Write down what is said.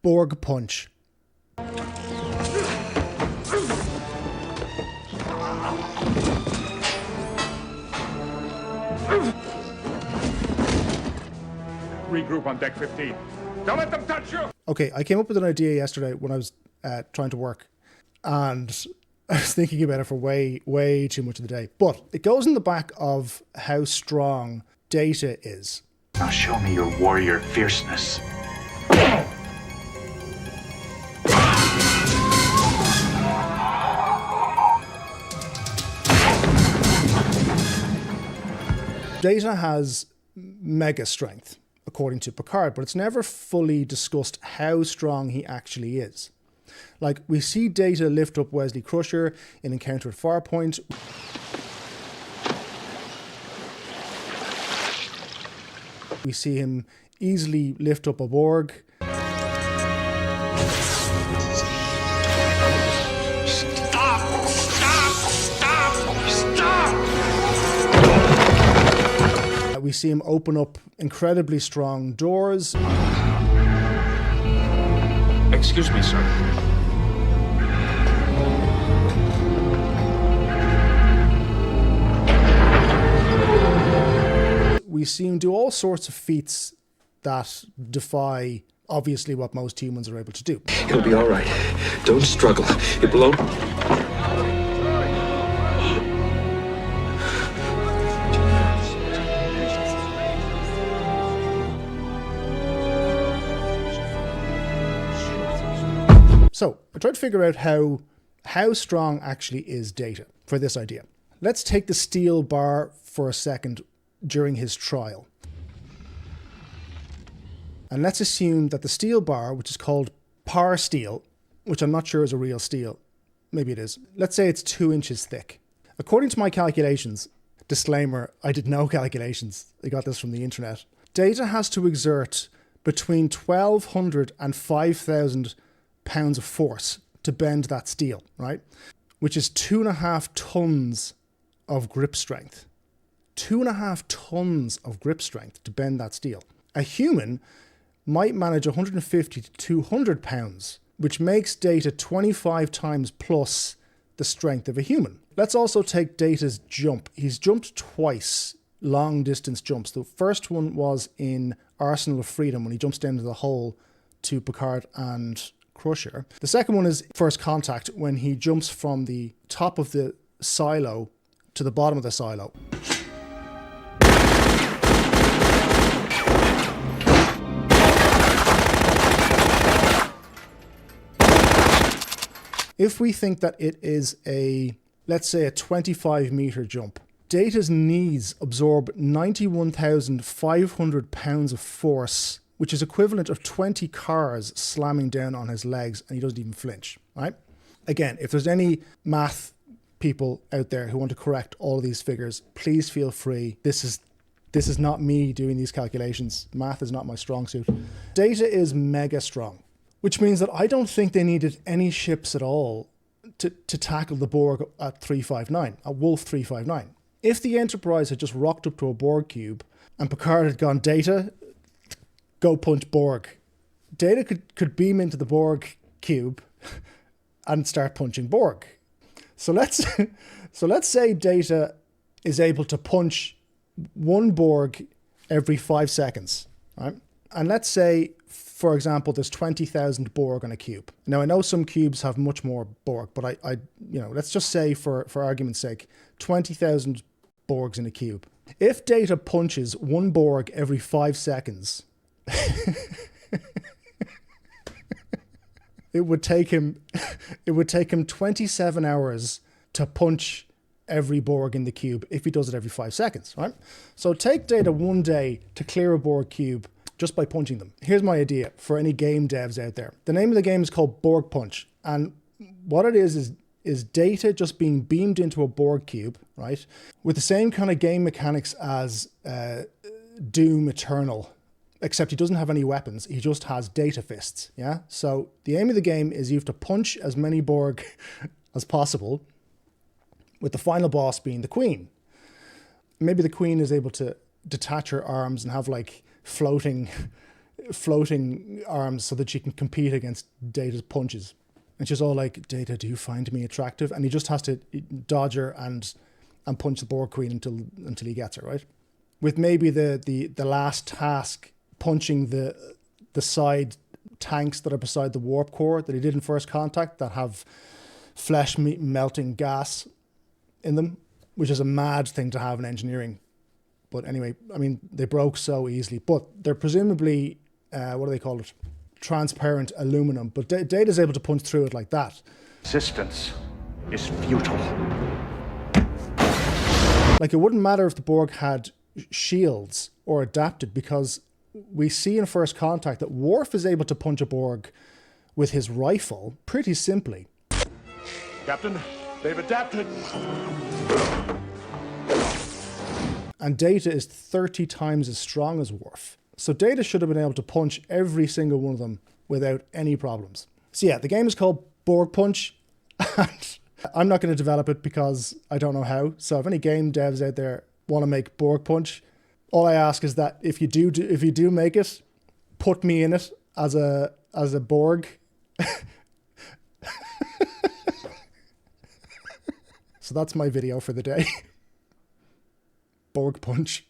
Borg Punch. Regroup on deck 15. Don't let them touch you! Okay, I came up with an idea yesterday when I was trying to work, and I was thinking about it for way too much of the day. But it goes in the back of how strong Data is. Now show me your warrior fierceness. Data has mega strength, according to Picard, but it's never fully discussed how strong he actually is. Like, we see Data lift up Wesley Crusher in Encounter at Farpoint. We see him easily lift up a Borg. We see him open up incredibly strong doors. Excuse me, sir. We see him do all sorts of feats that defy, obviously, what most humans are able to do. It'll be all right. Don't struggle. It will only... So I tried to figure out how strong actually is Data for this idea. Let's take the steel bar for a second during his trial. And let's assume that the steel bar, which is called par steel, which I'm not sure is a real steel, maybe it is. Let's say it's 2 inches thick. According to my calculations, disclaimer, I did no calculations. I got this from the internet. Data has to exert between 1,200 and 5,000 pounds of force to bend that steel, right? Which is 2.5 tons of grip strength. 2.5 tons of grip strength to bend that steel. A human might manage 150 to 200 pounds, which makes Data 25 times plus the strength of a human. Let's also take Data's jump. He's jumped twice, long distance jumps. The first one was in Arsenal of Freedom when he jumps down to the hole to Picard and Crusher. The second one is First Contact when he jumps from the top of the silo to the bottom of the silo. If we think that it is let's say a 25-meter jump, Data's knees absorb 91,500 pounds of force, which is equivalent of 20 cars slamming down on his legs, and he doesn't even flinch, right? Again, if there's any math people out there who want to correct all of these figures, please feel free. This is not me doing these calculations. Math is not my strong suit. Data is mega strong, which means that I don't think they needed any ships at all to tackle the Borg at 359, at Wolf 359. If the Enterprise had just rocked up to a Borg cube and Picard had gone, Data, go punch Borg. Data could beam into the Borg cube and start punching Borg. So let's say Data is able to punch one Borg every 5 seconds, right? And let's say, for example, there's 20,000 Borg on a cube. Now I know some cubes have much more Borg, but I let's just say for argument's sake, 20,000 Borgs in a cube. If Data punches one Borg every 5 seconds, it would take him 27 hours to punch every Borg in the cube if he does it every 5 seconds, right? So take Data one day to clear a Borg cube just by punching them. Here's my idea for any game devs out there. The name of the game is called Borg Punch, and what it is Data just being beamed into a Borg cube, right? With the same kind of game mechanics as Doom Eternal, except he doesn't have any weapons. He just has Data fists, yeah? So the aim of the game is you have to punch as many Borg as possible, with the final boss being the Queen. Maybe the Queen is able to detach her arms and have like floating floating arms so that she can compete against Data's punches. And she's all like, Data, do you find me attractive? And he just has to dodge her and punch the Borg Queen until he gets her, right? With maybe the last task punching the side tanks that are beside the warp core that he did in First Contact that have flesh melting gas in them, which is a mad thing to have in engineering. But anyway, I mean, they broke so easily. But they're presumably, what do they call it? Transparent aluminum. But Data's able to punch through it like that. Resistance is futile. Like, it wouldn't matter if the Borg had shields or adapted, because we see in First Contact that Worf is able to punch a Borg with his rifle pretty simply. Captain, they've adapted. And Data is 30 times as strong as Worf. So Data should have been able to punch every single one of them without any problems. So yeah, the game is called Borg Punch. And I'm not going to develop it because I don't know how. So if any game devs out there want to make Borg Punch, all I ask is that if you do make it, put me in it as a Borg. So that's my video for the day. Borg Punch.